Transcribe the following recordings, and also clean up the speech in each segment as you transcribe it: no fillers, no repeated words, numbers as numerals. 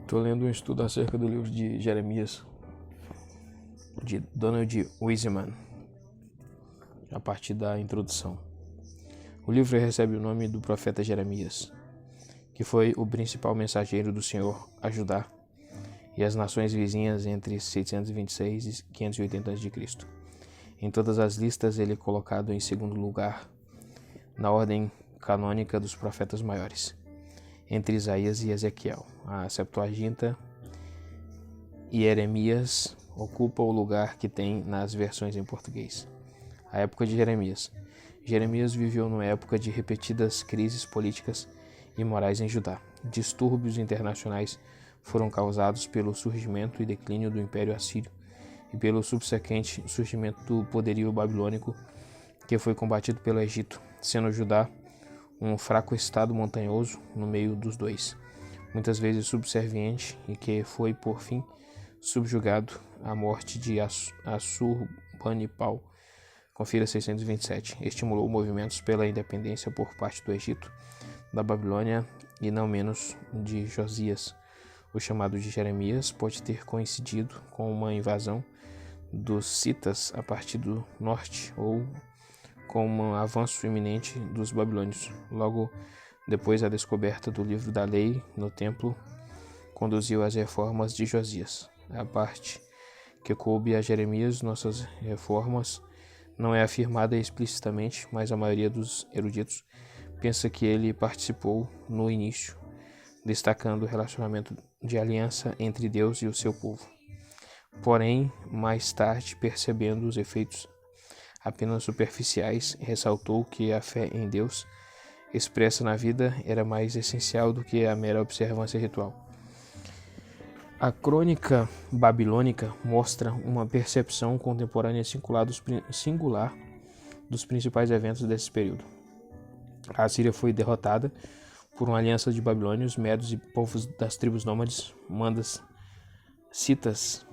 Estou lendo um estudo acerca do livro de Jeremias, de Donald Wiseman, a partir da introdução. O livro recebe o nome do profeta Jeremias, que foi o principal mensageiro do Senhor a Judá e as nações vizinhas entre 626 e 580 a.C. Em todas as listas, ele é colocado em segundo lugar na ordem canônica dos profetas maiores, entre Isaías e Ezequiel. A Septuaginta e Jeremias ocupa o lugar que tem nas versões em português. A época de Jeremias. Jeremias viveu numa época de repetidas crises políticas e morais em Judá. Distúrbios internacionais foram causados pelo surgimento e declínio do Império Assírio e pelo subsequente surgimento do poderio babilônico, que foi combatido pelo Egito, sendo Judá um fraco estado montanhoso no meio dos dois, muitas vezes subserviente, e que foi, por fim, subjugado à morte de Assurbanipal. Confira 627. Estimulou movimentos pela independência por parte do Egito, da Babilônia e não menos de Josias. O chamado de Jeremias pode ter coincidido com uma invasão dos citas a partir do norte ou com um avanço iminente dos babilônios. Logo depois, a descoberta do livro da lei no templo conduziu às reformas de Josias. A parte que coube a Jeremias, nossas reformas, não é afirmada explicitamente, mas a maioria dos eruditos pensa que ele participou no início, destacando o relacionamento de aliança entre Deus e o seu povo. Porém, mais tarde, percebendo os efeitos apenas superficiais, ressaltou que a fé em Deus expressa na vida era mais essencial do que a mera observância ritual. A crônica babilônica mostra uma percepção contemporânea singular dos principais eventos desse período. A Síria foi derrotada por uma aliança de babilônios, medos e povos das tribos nômades, mandas, citas.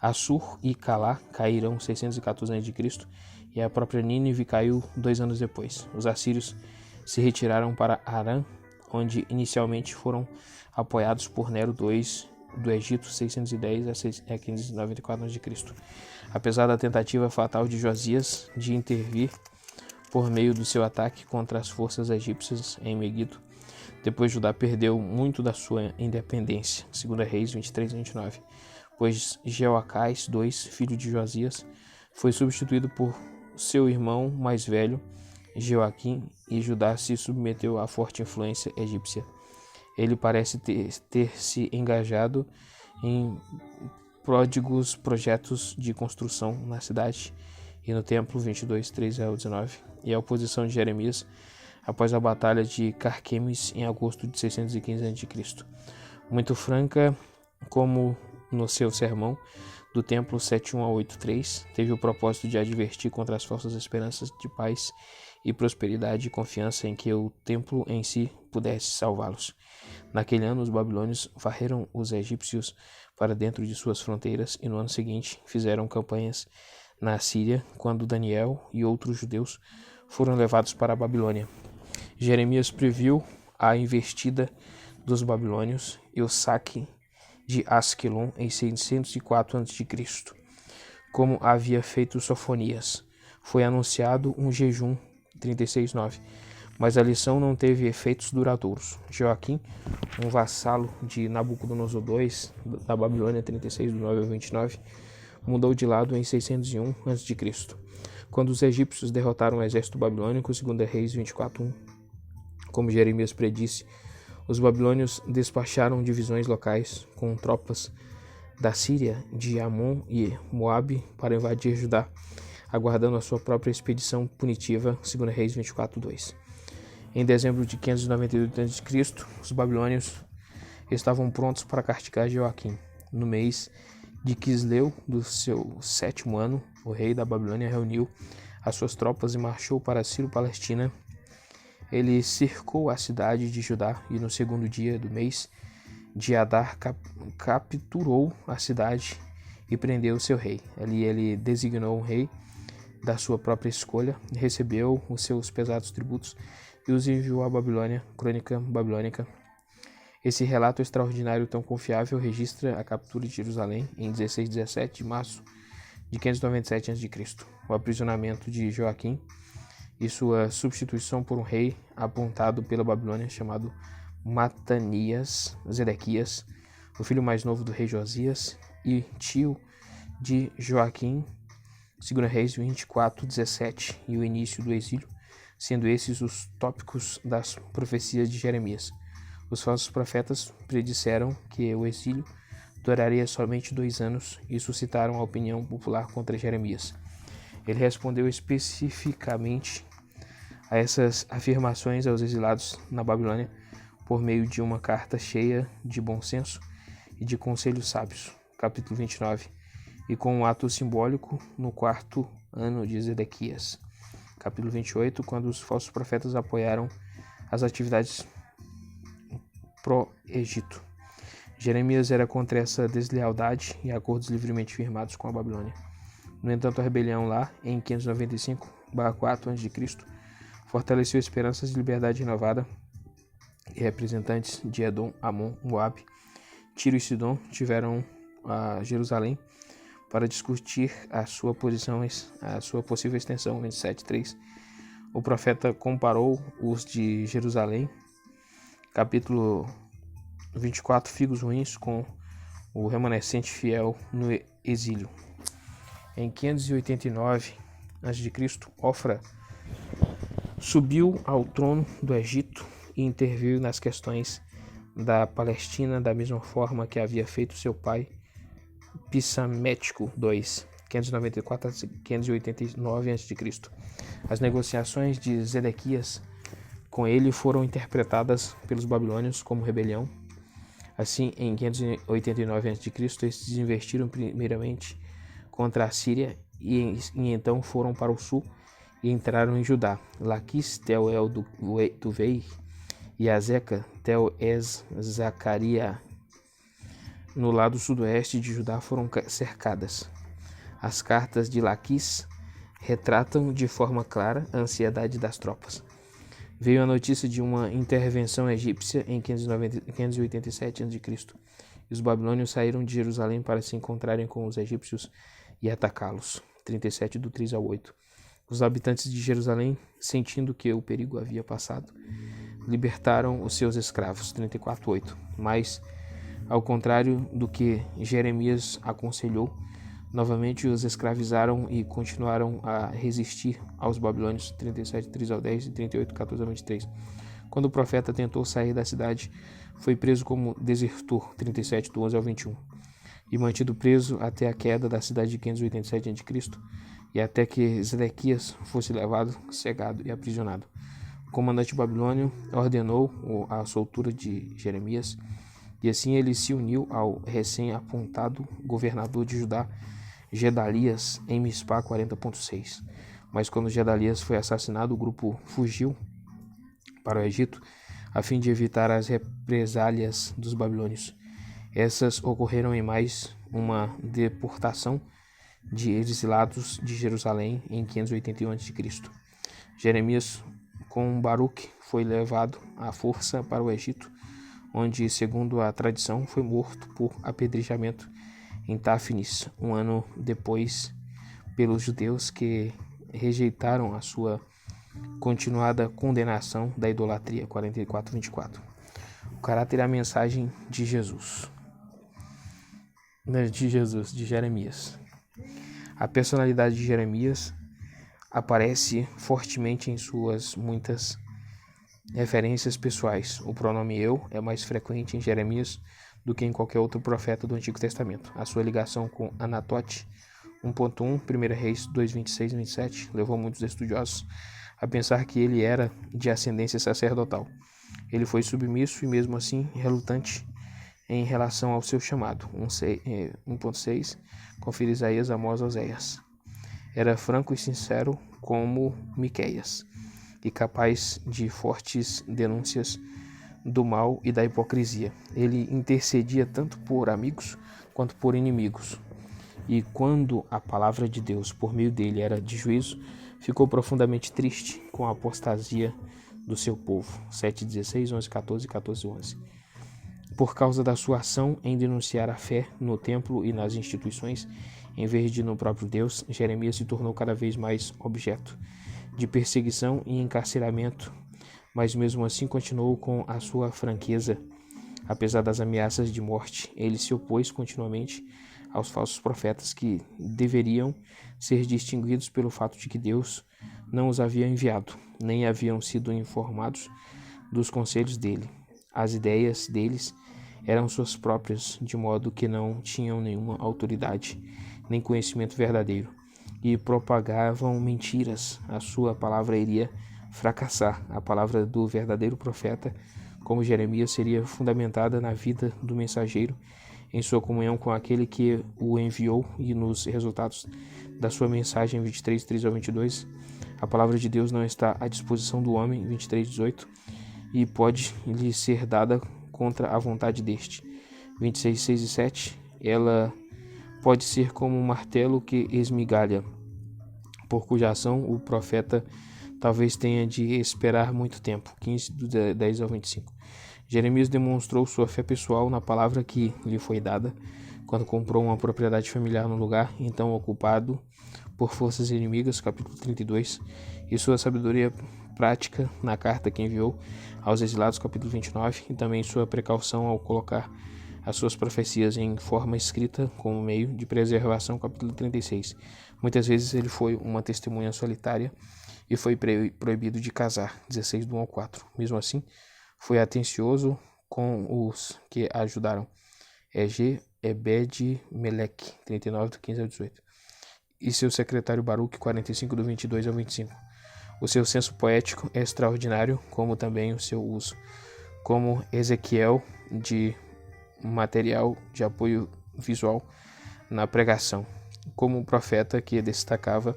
Assur e Calá caíram 614 a.C. e a própria Nínive caiu 2 anos depois. Os assírios se retiraram para Arã, onde inicialmente foram apoiados por Nero II do Egito, 610 a 594 a.C. Apesar da tentativa fatal de Josias de intervir por meio do seu ataque contra as forças egípcias em Meguido, depois Judá perdeu muito da sua independência. 2 Reis 23 a 29. Pois Jeoacás II, filho de Josias, foi substituído por seu irmão mais velho, Jeoaquim, e Judá se submeteu à forte influência egípcia. Ele parece ter se engajado em pródigos projetos de construção na cidade e no templo, 22, 13 ao 19, e a oposição de Jeremias após a batalha de Carquemes em agosto de 615 a.C. Muito franca, como no seu sermão do templo 7:1 a 8:3, teve o propósito de advertir contra as falsas esperanças de paz e prosperidade e confiança em que o templo em si pudesse salvá-los. Naquele ano, os babilônios varreram os egípcios para dentro de suas fronteiras e no ano seguinte fizeram campanhas na Síria, quando Daniel e outros judeus foram levados para a Babilônia. Jeremias previu a investida dos babilônios e o saque de Asquelon em 604 a.C., como havia feito Sofonias. Foi anunciado um jejum, 36:9, mas a lição não teve efeitos duradouros. Joaquim, um vassalo de Nabucodonosor II, da Babilônia, 36, do 9 ao 29, mudou de lado em 601 a.C., quando os egípcios derrotaram o exército babilônico, 2 Reis 24:1. Como Jeremias predisse, os babilônios despacharam divisões locais com tropas da Síria, de Amon e Moabe para invadir Judá, aguardando a sua própria expedição punitiva, 2 Reis 24:2. Em dezembro de 598 a.C., os babilônios estavam prontos para castigar Joaquim. No mês de Quisleu, do seu 7º ano, o rei da Babilônia reuniu as suas tropas e marchou para Ciro-Palestina. Ele cercou a cidade de Judá e no 2º dia do mês de Adar capturou a cidade e prendeu seu rei. Ali ele designou um rei da sua própria escolha, recebeu os seus pesados tributos e os enviou à Babilônia. Crônica babilônica. Esse relato extraordinário tão confiável registra a captura de Jerusalém em 16 e 17 de março de 597 a.C., o aprisionamento de Joaquim e sua substituição por um rei apontado pela Babilônia chamado Matanias Zedequias, o filho mais novo do rei Josias e tio de Joaquim, 2 Reis 24:17, e o início do exílio, sendo esses os tópicos das profecias de Jeremias. Os falsos profetas predisseram que o exílio duraria somente 2 anos e suscitaram a opinião popular contra Jeremias. Ele respondeu especificamente a essas afirmações aos exilados na Babilônia por meio de uma carta cheia de bom senso e de conselhos sábios, capítulo 29, e com um ato simbólico no 4º ano de Zedequias, capítulo 28, quando os falsos profetas apoiaram as atividades pró-Egito. Jeremias era contra essa deslealdade e acordos livremente firmados com a Babilônia. No entanto, a rebelião lá, em 595/4 a.C., fortaleceu esperanças de liberdade renovada e representantes de Edom, Amon, Moabe, Tiro e Sidom tiveram a Jerusalém para discutir a sua possível extensão. 27:3. O profeta comparou os de Jerusalém, capítulo 24, figos ruins, com o remanescente fiel no exílio. Em 589 a.C., Ofra subiu ao trono do Egito e interviu nas questões da Palestina da mesma forma que havia feito seu pai Psamético II, 594 a 589 a.C. As negociações de Zedequias com ele foram interpretadas pelos babilônios como rebelião. Assim, em 589 a.C., estes investiram primeiramente contra a Síria e então foram para o sul e entraram em Judá. Laquis, tel El do Vei, e Azeca, tel Es Zacaria, no lado sudoeste de Judá, foram cercadas. As cartas de Laquis retratam de forma clara a ansiedade das tropas. Veio a notícia de uma intervenção egípcia em 587 a.C. e os babilônios saíram de Jerusalém para se encontrarem com os egípcios e atacá-los. 37 do 3 ao 8. Os habitantes de Jerusalém, sentindo que o perigo havia passado, libertaram os seus escravos. 34:8. Mas, ao contrário do que Jeremias aconselhou, novamente os escravizaram e continuaram a resistir aos babilônios. 37, 3 ao 10 e 38, 14 ao 23. Quando o profeta tentou sair da cidade, foi preso como desertor. 37, do 11 ao 21. E mantido preso até a queda da cidade de 587 a.C. e até que Zedequias fosse levado, cegado e aprisionado. O comandante babilônio ordenou a soltura de Jeremias, e assim ele se uniu ao recém-apontado governador de Judá, Gedalias, em Mispá 40.6. Mas quando Gedalias foi assassinado, o grupo fugiu para o Egito a fim de evitar as represálias dos babilônios. Essas ocorreram em mais uma deportação de exilados de Jerusalém em 581 a.C. Jeremias, com Baruque, foi levado à força para o Egito, onde, segundo a tradição, foi morto por apedrejamento em Táfnis, um ano depois, pelos judeus que rejeitaram a sua continuada condenação da idolatria. 44:24. O caráter e a mensagem de Jeremias. A personalidade de Jeremias aparece fortemente em suas muitas referências pessoais. O pronome eu é mais frequente em Jeremias do que em qualquer outro profeta do Antigo Testamento. A sua ligação com Anatote 1.1, 1 Reis 2:26 e 27, levou muitos estudiosos a pensar que ele era de ascendência sacerdotal. Ele foi submisso e mesmo assim relutante em relação ao seu chamado. 1.6, confira Isaías, Amós, Oséias. Era franco e sincero como Miqueias e capaz de fortes denúncias do mal e da hipocrisia. Ele intercedia tanto por amigos quanto por inimigos. E quando a palavra de Deus por meio dele era de juízo, ficou profundamente triste com a apostasia do seu povo. 7:16, 11:14 e 14:11. Por causa da sua ação em denunciar a fé no templo e nas instituições, em vez de no próprio Deus, Jeremias se tornou cada vez mais objeto de perseguição e encarceramento, mas mesmo assim continuou com a sua franqueza. Apesar das ameaças de morte, ele se opôs continuamente aos falsos profetas que deveriam ser distinguidos pelo fato de que Deus não os havia enviado, nem haviam sido informados dos conselhos dele. As ideias deles eram suas próprias, de modo que não tinham nenhuma autoridade, nem conhecimento verdadeiro, e propagavam mentiras. A sua palavra iria fracassar. A palavra do verdadeiro profeta, como Jeremias, seria fundamentada na vida do mensageiro, em sua comunhão com aquele que o enviou e nos resultados da sua mensagem, 23, 3 ao 22. A palavra de Deus não está à disposição do homem, 23, 18, e pode lhe ser dada contra a vontade deste. 26, 6 e 7. Ela pode ser como um martelo que esmigalha, por cuja ação o profeta talvez tenha de esperar muito tempo. 15, do 10 ao 25. Jeremias demonstrou sua fé pessoal na palavra que lhe foi dada quando comprou uma propriedade familiar no lugar então ocupado por forças inimigas, capítulo 32, e sua sabedoria prática na carta que enviou aos exilados, capítulo 29, e também sua precaução ao colocar as suas profecias em forma escrita como meio de preservação, capítulo 36. Muitas vezes ele foi uma testemunha solitária e foi proibido de casar, 16 do 1 ao 4. Mesmo assim, foi atencioso com os que ajudaram, Ebed-Meleque, 39 do 15 ao 18, e seu secretário Baruque, 45 do 22 ao 25. O seu senso poético é extraordinário, como também o seu uso, como Ezequiel, de material de apoio visual na pregação, como um profeta que destacava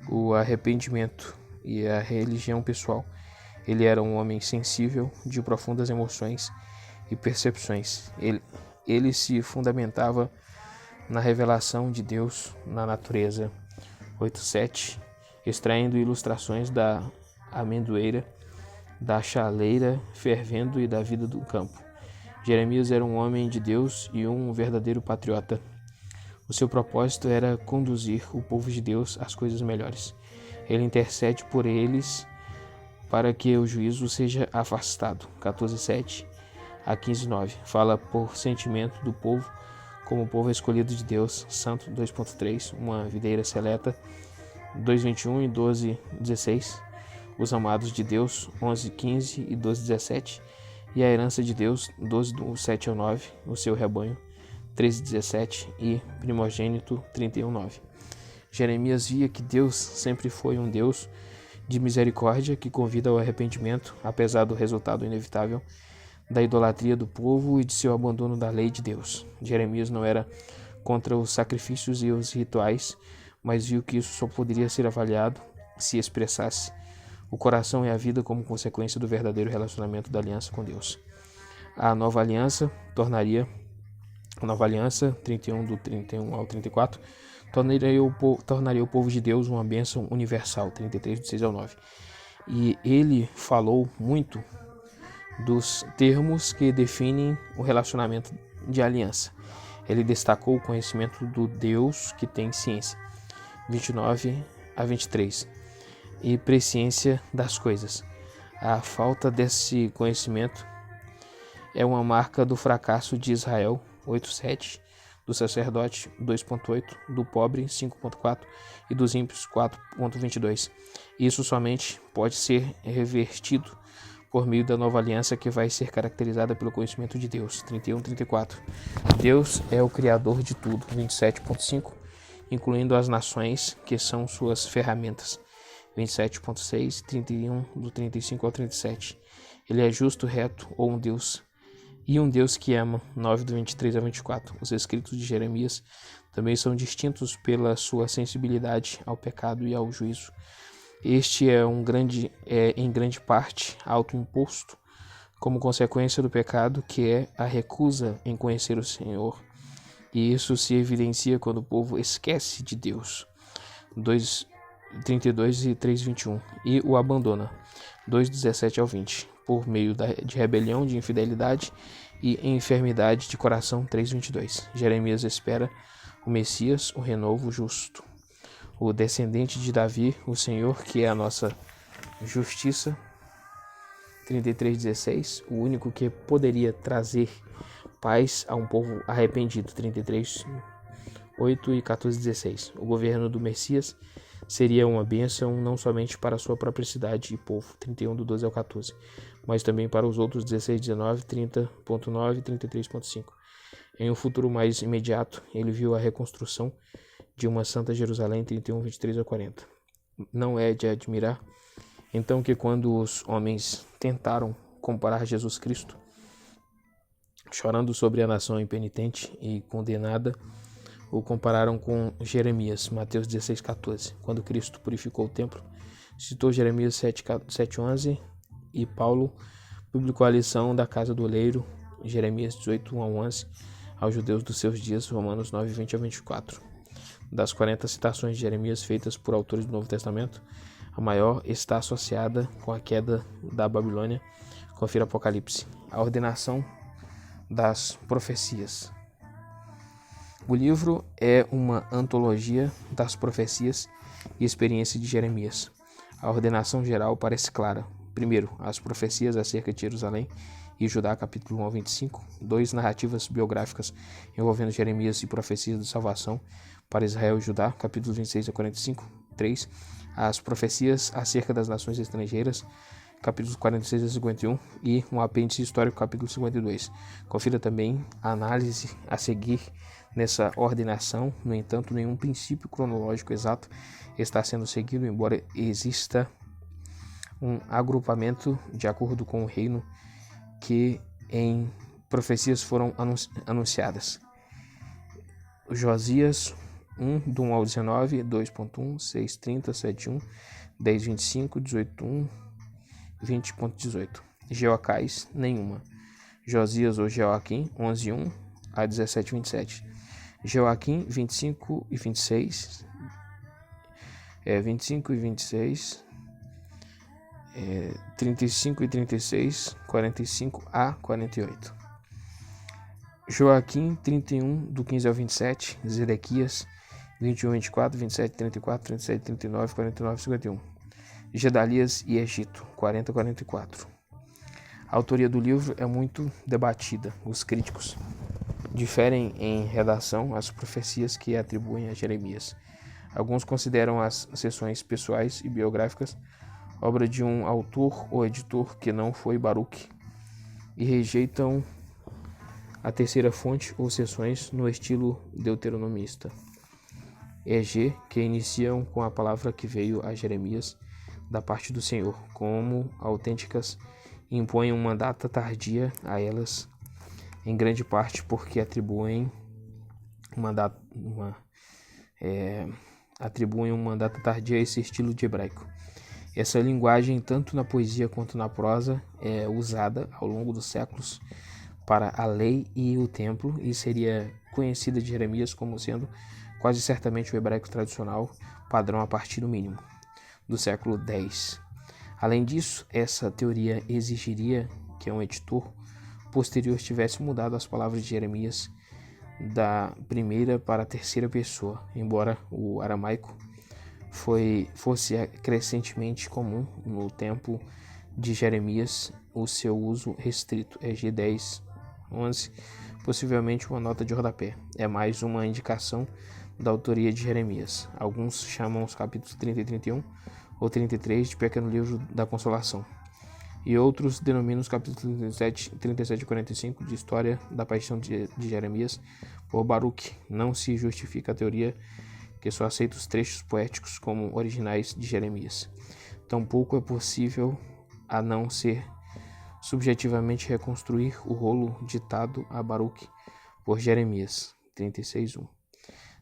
o arrependimento e a religião pessoal. Ele era um homem sensível, de profundas emoções e percepções. Ele se fundamentava na revelação de Deus na natureza. 8:7, extraindo ilustrações da amendoeira, da chaleira fervendo e da vida do campo. Jeremias era um homem de Deus e um verdadeiro patriota. O seu propósito era conduzir o povo de Deus às coisas melhores. Ele intercede por eles para que o juízo seja afastado. 14:7 a 15:9. Fala por sentimento do povo, como o povo escolhido de Deus, santo. 2.3, uma videira seleta. 2:21 e 12:16. Os amados de Deus, 11:15 e 12:17. E a herança de Deus, 12 do 7 ao 9, o seu rebanho, 13:17 e primogênito, 31:9. Jeremias via que Deus sempre foi um Deus de misericórdia que convida ao arrependimento, apesar do resultado inevitável da idolatria do povo e de seu abandono da lei de Deus. Jeremias não era contra os sacrifícios e os rituais, mas viu que isso só poderia ser avaliado se expressasse o coração e a vida como consequência do verdadeiro relacionamento da aliança com Deus. A nova aliança, 31 do 31 ao 34, tornaria o povo de Deus uma bênção universal, 33 do 6 ao 9. E ele falou muito dos termos que definem o relacionamento de aliança. Ele destacou o conhecimento do Deus que tem ciência, 29 a 23, e presciência das coisas. A falta desse conhecimento é uma marca do fracasso de Israel, 8:7, do sacerdote, 2.8, do pobre, 5.4, e dos ímpios, 4.22. Isso somente pode ser revertido por meio da nova aliança, que vai ser caracterizada pelo conhecimento de Deus, 31-34. Deus é o criador de tudo, 27.5, incluindo as nações, que são suas ferramentas, 27.6, 31, do 35 ao 37. Ele é justo, reto, ou um Deus, e um Deus que ama, 9, do 23 ao 24. Os escritos de Jeremias também são distintos pela sua sensibilidade ao pecado e ao juízo. Este é em grande parte autoimposto, como consequência do pecado, que é a recusa em conhecer o Senhor. E isso se evidencia quando o povo esquece de Deus, 2:32 e 3:21, e o abandona, 2:17 ao 20. por meio de rebelião, de infidelidade e enfermidade de coração. 3:22. Jeremias espera o Messias, o renovo justo, o descendente de Davi, o Senhor, que é a nossa justiça. 33:16. O único que poderia trazer paz a um povo arrependido. 33:8 e 14:16. O governo do Messias seria uma bênção não somente para a sua própria cidade e povo. 31:12 ao 14. Mas também para os outros. 16:19, 30:9 e 33:5. Em um futuro mais imediato, ele viu a reconstrução de uma santa Jerusalém. 31:23 a 40. Não é de admirar, então, que quando os homens tentaram comparar Jesus Cristo, chorando sobre a nação impenitente e condenada, o compararam com Jeremias. Mateus 16:14. Quando Cristo purificou o templo, citou Jeremias 7:11, e Paulo publicou a lição da casa do oleiro, Jeremias 18:1 a 11, aos judeus dos seus dias, Romanos 9:20 a 24. Das 40 citações de Jeremias feitas por autores do Novo Testamento, a maior está associada com a queda da Babilônia. Confira Apocalipse. A ordenação das profecias. O livro é uma antologia das profecias e experiência de Jeremias. A ordenação geral parece clara. Primeiro, as profecias acerca de Jerusalém e Judá, capítulo 1 ao 25. 2. Narrativas biográficas envolvendo Jeremias e profecias de salvação para Israel e Judá, capítulos 26 a 45. 3. As profecias acerca das nações estrangeiras, capítulos 46 a 51, e um apêndice histórico, capítulo 52. Confira também a análise a seguir nessa ordenação. No entanto, nenhum princípio cronológico exato está sendo seguido, embora exista um agrupamento de acordo com o reino que em profecias foram anunciadas. Josias 1, do 1 ao 19, 2.1, 6.30, 7.1, 10.25, 18.1, 20.18. Jeoacás, nenhuma. Josias ou Jeoaquim, 11.1 a 17.27. Jeoaquim, 25 e 26. 25 e 26. 35 e 36, 45 a 48. Joaquim, 31, do 15 ao 27. Zedequias, 21, 24, 27, 34, 37, 39, 49, 51. Gedalias e Egito, 40 a 44. A autoria do livro é muito debatida. Os críticos diferem em redação às profecias que atribuem a Jeremias. Alguns consideram as seções pessoais e biográficas obra de um autor ou editor que não foi Baruque, e rejeitam a terceira fonte ou seções no estilo deuteronomista, EG, que iniciam com a palavra que veio a Jeremias da parte do Senhor, como autênticas, e impõem uma data tardia a elas, em grande parte porque atribuem uma data tardia a esse estilo de hebraico. Essa linguagem, tanto na poesia quanto na prosa, é usada ao longo dos séculos para a lei e o templo, e seria conhecida de Jeremias como sendo quase certamente o hebraico tradicional, padrão a partir do mínimo do século X. Além disso, essa teoria exigiria que um editor posterior tivesse mudado as palavras de Jeremias da primeira para a terceira pessoa, embora o aramaico fosse crescentemente comum no tempo de Jeremias, o seu uso restrito. EG 10:11, possivelmente uma nota de rodapé. É mais uma indicação da autoria de Jeremias. Alguns chamam os capítulos 30 e 31 ou 33 de Pequeno Livro da Consolação, e outros denominam os capítulos 37 e 45 de História da Paixão de Jeremias por Baruque. Não se justifica a teoria que só aceita os trechos poéticos como originais de Jeremias. Tampouco é possível, a não ser subjetivamente, reconstruir o rolo ditado a Baruque por Jeremias. 36:1.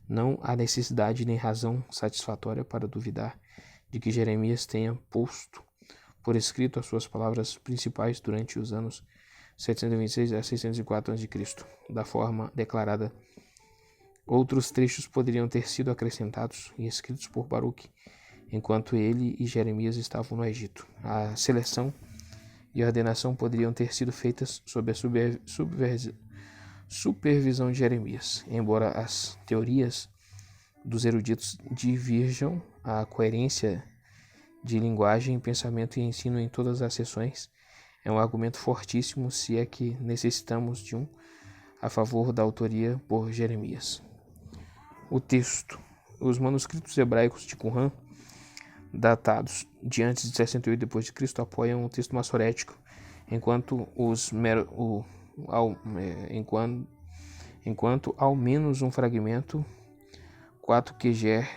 Não há necessidade nem razão satisfatória para duvidar de que Jeremias tenha posto por escrito as suas palavras principais durante os anos 726 a 604 a.C., da forma declarada. Outros trechos poderiam ter sido acrescentados e escritos por Baruque, enquanto ele e Jeremias estavam no Egito. A seleção e a ordenação poderiam ter sido feitas sob a supervisão de Jeremias, embora as teorias dos eruditos diverjam, a coerência de linguagem, pensamento e ensino em todas as seções é um argumento fortíssimo, se é que necessitamos de um, a favor da autoria por Jeremias. O texto. Os manuscritos hebraicos de Qumran, datados de antes de 68 d.C., apoiam o texto massorético, enquanto ao menos um fragmento 4QGer,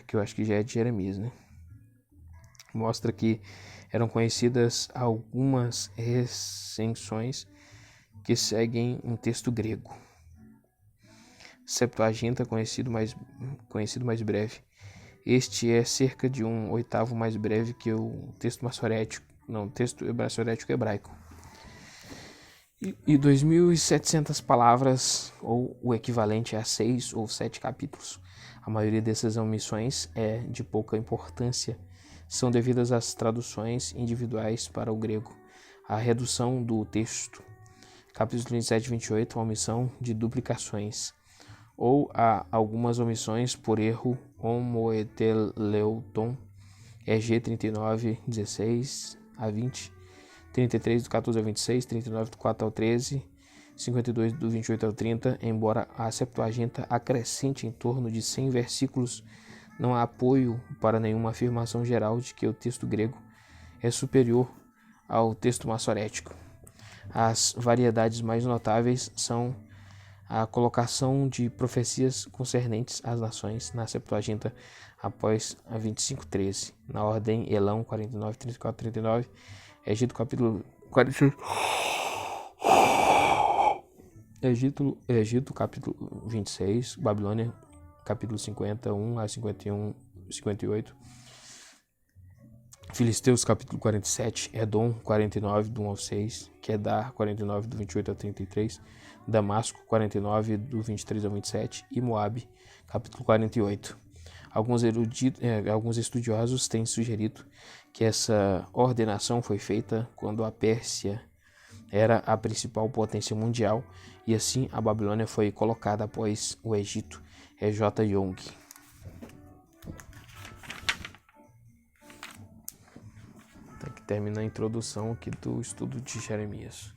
que eu acho que já é de Jeremias, né? Mostra que eram conhecidas algumas recensões que seguem um texto grego. Septuaginta, conhecido mais breve. Este é cerca de um oitavo mais breve que o texto massorético, texto massorético hebraico. E 2.700 palavras, ou o equivalente a 6 ou 7 capítulos. A maioria dessas omissões é de pouca importância, são devidas às traduções individuais para o grego, a redução do texto. Capítulos 27 e 28, a omissão de duplicações, ou a algumas omissões por erro homoeteleuton, EG 39, 16 a 20, 33 do 14 ao 26, 39 do 4 ao 13, 52 do 28 ao 30, embora a Septuaginta acrescente em torno de 100 versículos, não há apoio para nenhuma afirmação geral de que o texto grego é superior ao texto massorético. As variedades mais notáveis são a colocação de profecias concernentes às nações na Septuaginta após a 25:13, na ordem Elão 49, 34, 39, Egito capítulo 46, Egito capítulo 26, Babilônia capítulo 51 a 51, 58, Filisteus capítulo 47, Edom 49 do 1 ao 6, Quedar 49 do 28 ao 33, Damasco 49 do 23 ao 27 e Moabe capítulo 48. Alguns estudiosos têm sugerido que essa ordenação foi feita quando a Pérsia era a principal potência mundial e assim a Babilônia foi colocada após o Egito. J. Young. Aqui termina a introdução aqui do estudo de Jeremias.